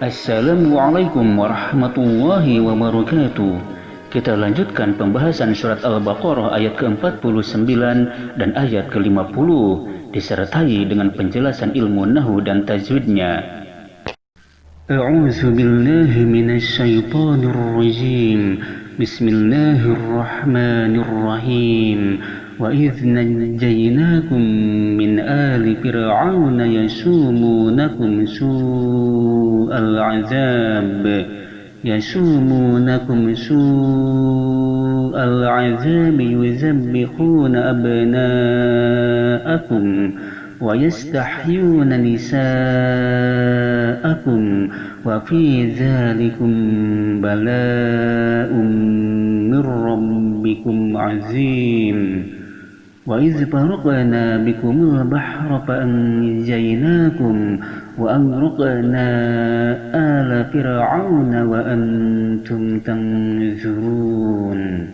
Assalamualaikum warahmatullahi wabarakatuh. Kita lanjutkan pembahasan surat Al-Baqarah ayat ke-49 dan ayat ke-50 disertai dengan penjelasan ilmu nahwu dan tajwidnya. A'udzu billahi minasy syaithanir rajim. Bismillahirrahmanirrahim. Wa idz najjaynakum min ali fir'auna yasumunakum su'al 'adzab yuzabbihuna abna'akum wa yastahyuna nisa'akum wa fi dzalikum bala'un mir rabbikum 'azim. Wa idz faraqna bikumul bahra fa'anjaynakum wa aghraqna ala fir'auna wa antum tanzurun.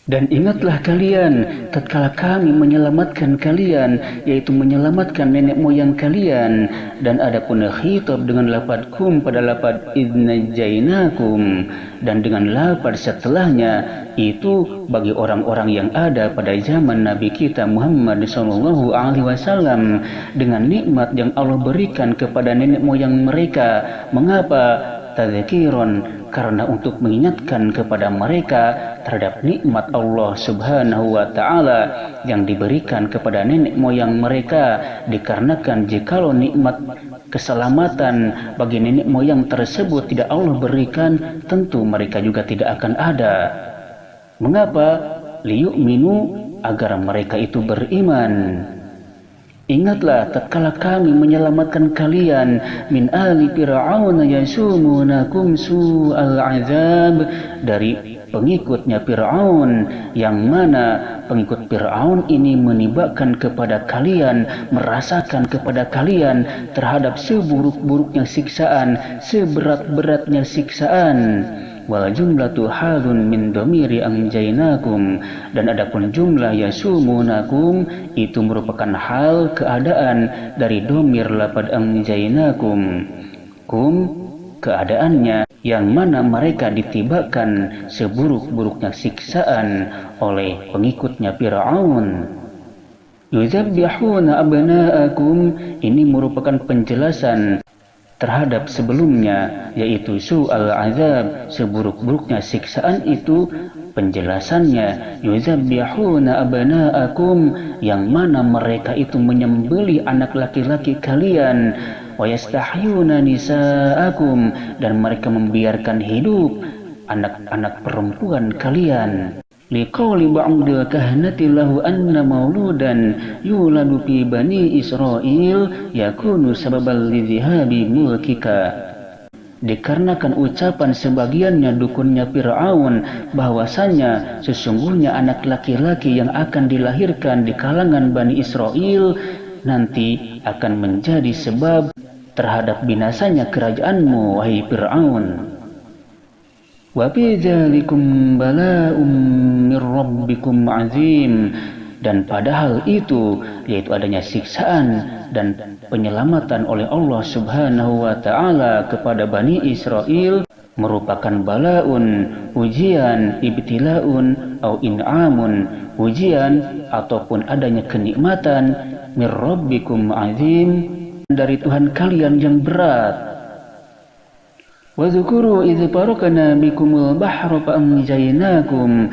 Dan ingatlah kalian tatkala kami menyelamatkan kalian, yaitu menyelamatkan nenek moyang kalian. Dan adapun khitab dengan lafaz kum pada lafaz idnajainakum dan dengan lafaz setelahnya itu bagi orang-orang yang ada pada zaman Nabi kita Muhammad SAW dengan nikmat yang Allah berikan kepada nenek moyang mereka. Mengapa? Tadzakiron, karena untuk mengingatkan kepada mereka terhadap nikmat Allah Subhanahu wa Ta'ala yang diberikan kepada nenek moyang mereka, dikarenakan jikalau nikmat keselamatan bagi nenek moyang tersebut tidak Allah berikan, tentu mereka juga tidak akan ada. Mengapa? Liyu'minu, agar mereka itu beriman. Ingatlah tatkala kami menyelamatkan kalian min ali fir'aun yasumunakum su'al azab, dari pengikutnya Fir'aun, yang mana pengikut Fir'aun ini menibakan kepada kalian, merasakan kepada kalian terhadap seburuk-buruknya siksaan, seberat-beratnya siksaan. Wal jumlatu halun min dhamiri anjaynakum, dan adapun jumlah yasumunakum itu merupakan hal keadaan dari dhamir lafaz anjaynakum. Kum, keadaannya yang mana mereka ditibakan seburuk-buruknya siksaan oleh pengikutnya Fir'aun. Yuzabbihuna abna'akum, ini merupakan penjelasan terhadap sebelumnya, yaitu su'al azab, seburuk-buruknya siksaan itu. Penjelasannya yuzabbihuna abna'akum, yang mana mereka itu menyembelih anak laki-laki kalian, wa yastahyuna nisa'akum, dan mereka membiarkan hidup anak-anak perempuan kalian. Liqauli ba'dil kahnati lahu anna mauludan yuladu fi bani Israil yakunu sababal lidhihabi mulkika. Dikarenakan ucapan sebagiannya dukunnya Fir'aun bahwasanya sesungguhnya anak laki-laki yang akan dilahirkan di kalangan Bani Israel nanti akan menjadi sebab terhadap binasanya kerajaanmu, wahai Fir'aun. Wa fi dzalikum bala'um mir rabbikum 'azim, dan padahal itu, yaitu adanya siksaan dan penyelamatan oleh Allah Subhanahu wa Ta'ala kepada Bani Israel merupakan bala'un, ujian, ibtila'un au in'amun, ujian ataupun adanya kenikmatan, mir rabbikum 'azim, dari Tuhan kalian yang berat. Wa dzukuru idz faraqna bikumul bahra fa'anjaynakum,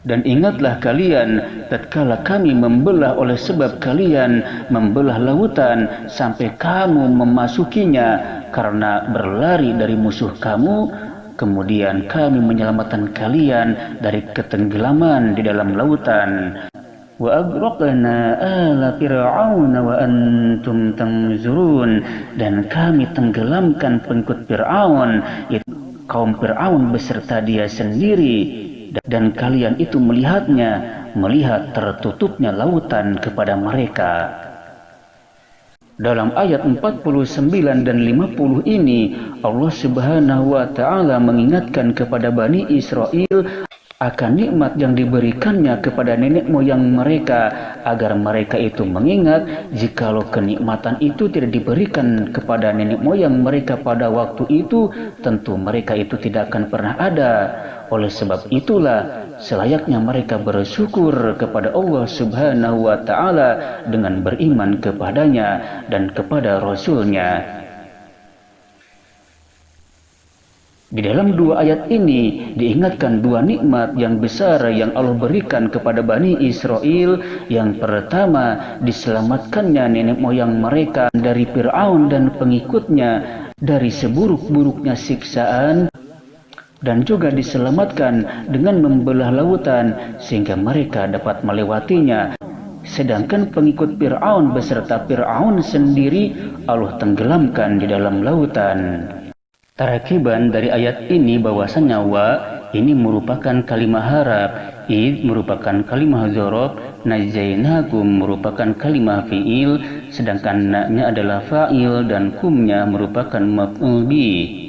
dan ingatlah kalian tatkala kami membelah oleh sebab kalian membelah lautan sampai kamu memasukinya karena berlari dari musuh kamu, kemudian kami menyelamatkan kalian dari ketenggelaman di dalam lautan. Wa aghraqna ala fir'auna wa antum tanzurun, dan kami tenggelamkan pengikut Fir'aun, yaitu kaum Fir'aun beserta dia sendiri, dan kalian itu melihatnya, melihat tertutupnya lautan kepada mereka. Dalam ayat 49 dan 50 ini Allah Subhanahu wa Ta'ala mengingatkan kepada Bani Israel akan nikmat yang diberikannya kepada nenek moyang mereka, agar mereka itu mengingat jikalau kenikmatan itu tidak diberikan kepada nenek moyang mereka pada waktu itu, tentu mereka itu tidak akan pernah ada. Oleh sebab itulah selayaknya mereka bersyukur kepada Allah Subhanahu wa Ta'ala dengan beriman kepadanya dan kepada Rasul-Nya. Di dalam dua ayat ini diingatkan dua nikmat yang besar yang Allah berikan kepada Bani Israel. Yang pertama, diselamatkannya nenek moyang mereka dari Fir'aun dan pengikutnya dari seburuk-buruknya siksaan, dan juga diselamatkan dengan membelah lautan sehingga mereka dapat melewatinya. Sedangkan pengikut Fir'aun beserta Fir'aun sendiri Allah tenggelamkan di dalam lautan. Tarakiban dari ayat ini bahwasanya wa ini merupakan kalimah harap, id merupakan kalimah dzaraf, najainakum merupakan kalimah fiil, sedangkan na-nya adalah fa'il dan kumnya merupakan maf'ul bi.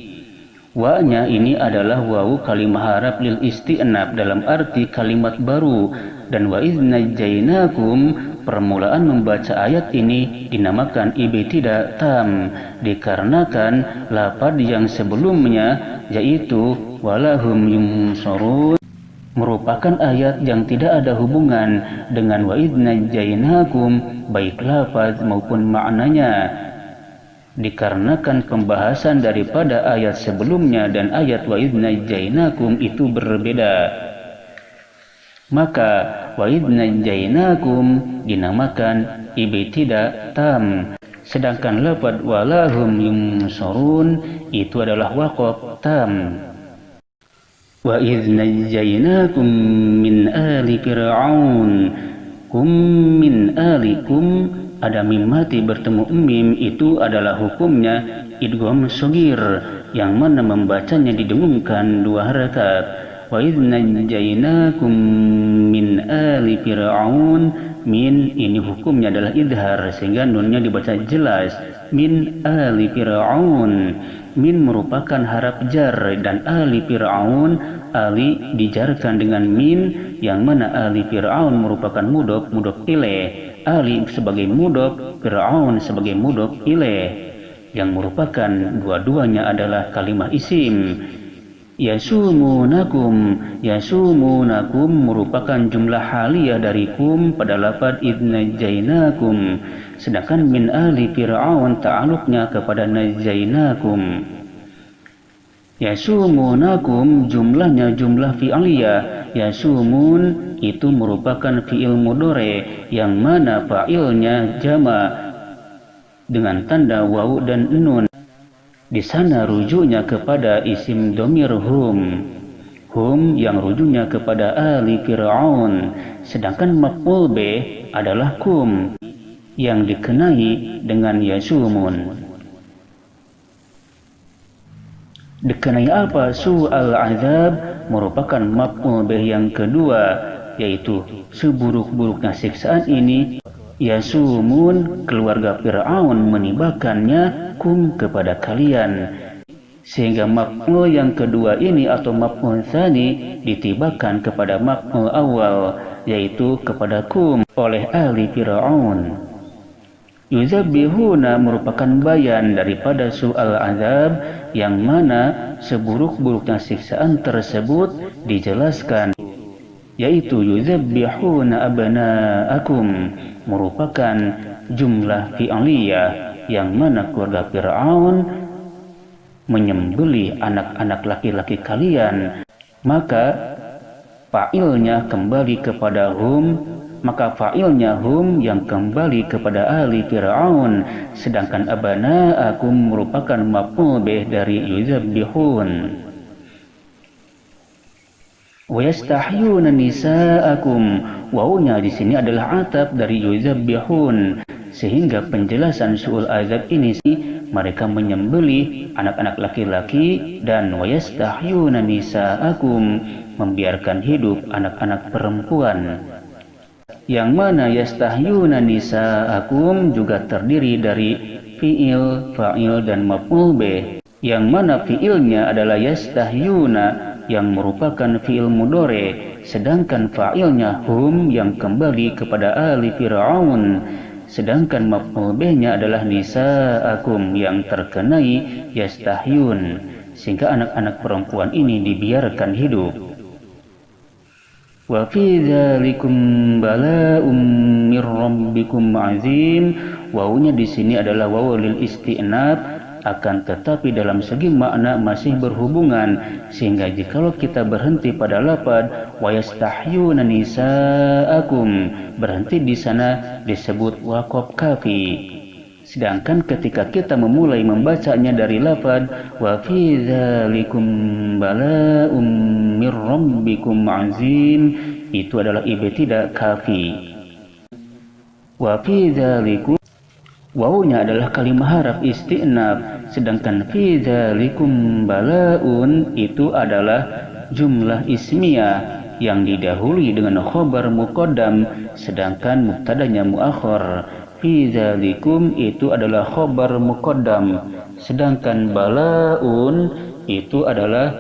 Wa-nya ini adalah wawu kalimah harap lil isti'nab dalam arti kalimat baru, dan wa idz najainakum permulaan membaca ayat ini dinamakan ibtidah tam dikarenakan lafaz yang sebelumnya yaitu walahum yunsurun merupakan ayat yang tidak ada hubungan dengan wa idz najainakum baik lafaz maupun maknanya, dikarenakan pembahasan daripada ayat sebelumnya dan ayat wa idz najainakum itu berbeda. Maka wa idz najainakum dinamakan ibtidah tam, sedangkan lafaz walahum yunsurun itu adalah waqaf tam. Wa idz najainakum min ali fir'aun, kum min alikum, ada mim mati bertemu mim, itu adalah hukumnya idgham shogir yang mana membacanya didengungkan dua harakat. Wa idz najainakum min ali fir'aun, min ini hukumnya adalah idhar sehingga nunnya dibaca jelas, min ali fir'aun. Min merupakan harap jar dan ali fir'aun, ali dijarkan dengan min yang mana ali fir'aun merupakan mudhof ilaih, ali sebagai mudhof, fir'aun sebagai mudhof ilaih, yang merupakan dua-duanya adalah kalimah isim. Yasumunakum, yasumunakum merupakan jumlah haliyah dari kum pada lafaz idz najainakum, sedangkan min ali fir'aun ta'alluqnya kepada najainakum. Yasumunakum jumlahnya jumlah fi'aliyah, yasumun itu merupakan fi'il mudhari yang mana fa'ilnya jama dengan tanda wawu dan nun. Di sana rujuknya kepada isim domir hum yang rujuknya kepada ali fir'aun, sedangkan maf'ul bih adalah kum yang dikenai dengan yasumun. Dikenai apa? Su'al azab merupakan maf'ul bih yang kedua, yaitu seburuk-buruknya siksaan ini. Yasumun keluarga Fir'aun menibakannya kum kepada kalian, sehingga maf'ul yang kedua ini atau maf'ul tsani ditibakan kepada maf'ul awal, yaitu kepada kum oleh ahli Fir'aun. Yuzabbihuna merupakan bayan daripada su'al azab yang mana seburuk-buruknya siksaan tersebut dijelaskan, yaitu yuzabbihuna abna'akum merupakan jumlah fi'liyah yang mana keluarga Fir'aun menyembelih anak-anak laki-laki kalian, maka fa'ilnya kembali kepada hum, maka fa'ilnya hum yang kembali kepada ahli Fir'aun, sedangkan abna'akum merupakan maf'ul bih dari yuzabbihun. Wa yastahyuna nisa'akum, wawunya di sini adalah ataf dari yuzabbihun, sehingga penjelasan su'ul azab ini mereka menyembelih anak-anak laki-laki, dan wa yastahyuna nisa'akum membiarkan hidup anak-anak perempuan, yang mana yastahyuna nisa'akum juga terdiri dari fi'il, fa'il dan maf'ul bih, yang mana fi'ilnya adalah yastahyuna, yang merupakan fi'il mudhari, sedangkan fa'ilnya hum yang kembali kepada ali Fir'aun, sedangkan maf'ul bihnya adalah nisa'akum yang terkenai yastahyun, sehingga anak-anak perempuan ini dibiarkan hidup. Wa fi dzalikum bala'um mir rabbikum azim. Wawunya di sini adalah wawu lil isti'nab, akan tetapi dalam segi makna masih berhubungan, sehingga jikalau kita berhenti pada lafaz wa yastahyuna nisaakum, berhenti di sana disebut waqaf kafi. Sedangkan ketika kita memulai membacanya dari lafaz wa fi dzalikum bala'um mir rabbikum azim, itu adalah ibtidah kafi. Wa fi dzalikum, wawunya adalah kalimah haraf isti'nab, sedangkan fi dzalikum bala'un itu adalah jumlah ismiyah yang didahului dengan khobar muqaddam, sedangkan mubtadanya muakhar. Fi dzalikum itu adalah khobar muqaddam, sedangkan bala'un itu adalah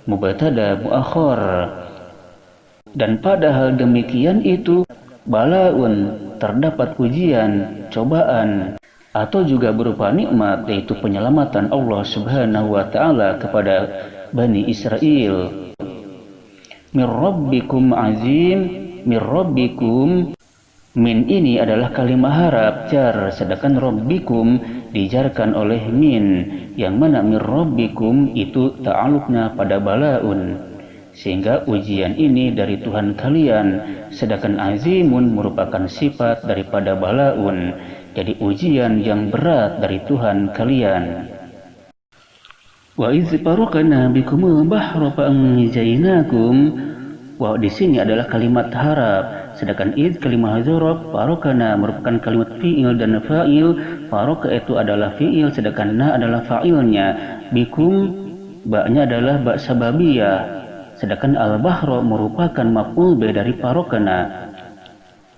mubtada muakhar. Dan pada hal demikian itu bala'un terdapat ujian, cobaan, atau juga berupa nikmat, yaitu penyelamatan Allah Subhanahu wa taala kepada Bani Israel. Mir rabbikum azim, mir rabbikum, min ini adalah kalimah harap jar, sedangkan rabbikum dijarkan oleh min, yang mana mir rabbikum itu ta'aluknya pada bala'un, sehingga ujian ini dari Tuhan kalian, sedangkan azimun merupakan sifat daripada bala'un, jadi ujian yang berat dari Tuhan kalian. Wa iz faraqna bikumul bahra fa anjaynakum. Wa di sini adalah kalimat harap, sedangkan iz kalimah dzaraf, faraqna merupakan kalimat fi'il dan fa'il. Faraqa itu adalah fi'il, sedangkan na adalah fa'ilnya. Bikum, ba-nya adalah ba sababiyah, sedangkan al-bahra merupakan maf'ul bi dari faraqna.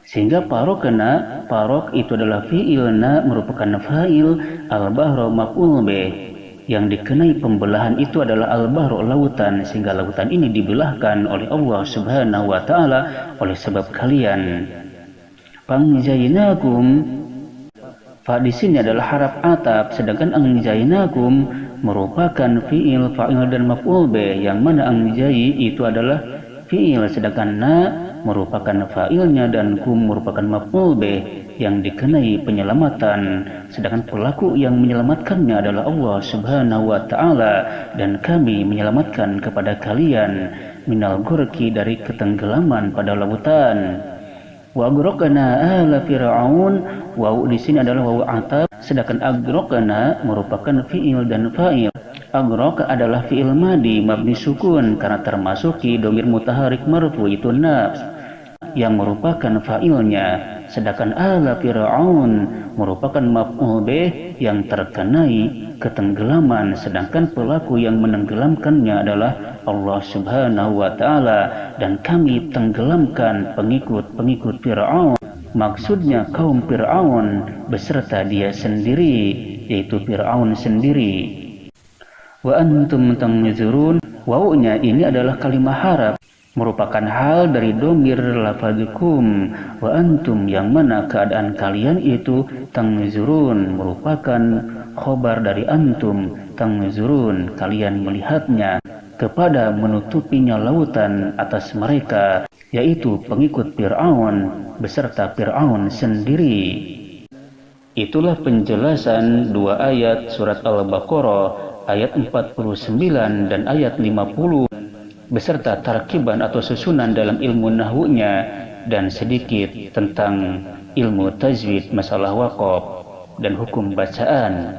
Sehingga faraqna, faraq itu adalah fi'il, na merupakan fa'il, al-bahra maf'ul bi. Yang dikenai pembelahan itu adalah al-bahru, lautan, sehingga lautan ini dibelahkan oleh Allah Subhanahu wa taala oleh sebab kalian. Pangjainakum, fa di sini adalah haraf ataf, sedangkan anjainakum merupakan fi'il, fa'il dan maf'ul bih, yang mana anjai itu adalah fi'il, sedangkan na merupakan fa'ilnya dan kum merupakan maf'ul bih yang dikenai penyelamatan, sedangkan pelaku yang menyelamatkannya adalah Allah Subhanahu wa taala, dan kami menyelamatkan kepada kalian minal ghurqi, dari ketenggelaman pada lautan. Wa agraqna ala fir'aun, wawu di sini adalah wawu ataf, sedangkan agraqna merupakan fi'il dan fa'il. Agraq adalah fi'il madi mabni sukun karena termasuki dhamir mutaharrik marfu itu nafs yang merupakan fa'ilnya, sedangkan ala fir'aun merupakan maf'ul bih yang terkenai ketenggelaman, sedangkan pelaku yang menenggelamkannya adalah Allah Subhanahu wa taala, dan kami tenggelamkan pengikut-pengikut Fir'aun, maksudnya kaum Fir'aun beserta dia sendiri, yaitu Fir'aun sendiri. Wa antum tanzurun, wawunya ini adalah kalimah harap, merupakan hal dari domir lafadzukum, wa antum yang mana keadaan kalian itu, tanzurun merupakan khobar dari antum, tanzurun kalian melihatnya, kepada menutupinya lautan atas mereka, yaitu pengikut Fir'aun beserta Fir'aun sendiri. Itulah penjelasan dua ayat surat Al-Baqarah ayat 49 dan ayat 50 beserta tarkiban atau susunan dalam ilmu nahwunya, dan sedikit tentang ilmu tajwid, masalah waqaf dan hukum bacaan.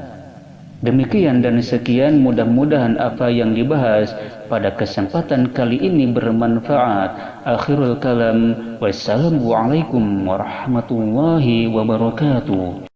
Demikian dan sekian, mudah-mudahan apa yang dibahas pada kesempatan kali ini bermanfaat. Akhirul kalam, wassalamualaikum warahmatullahi wabarakatuh.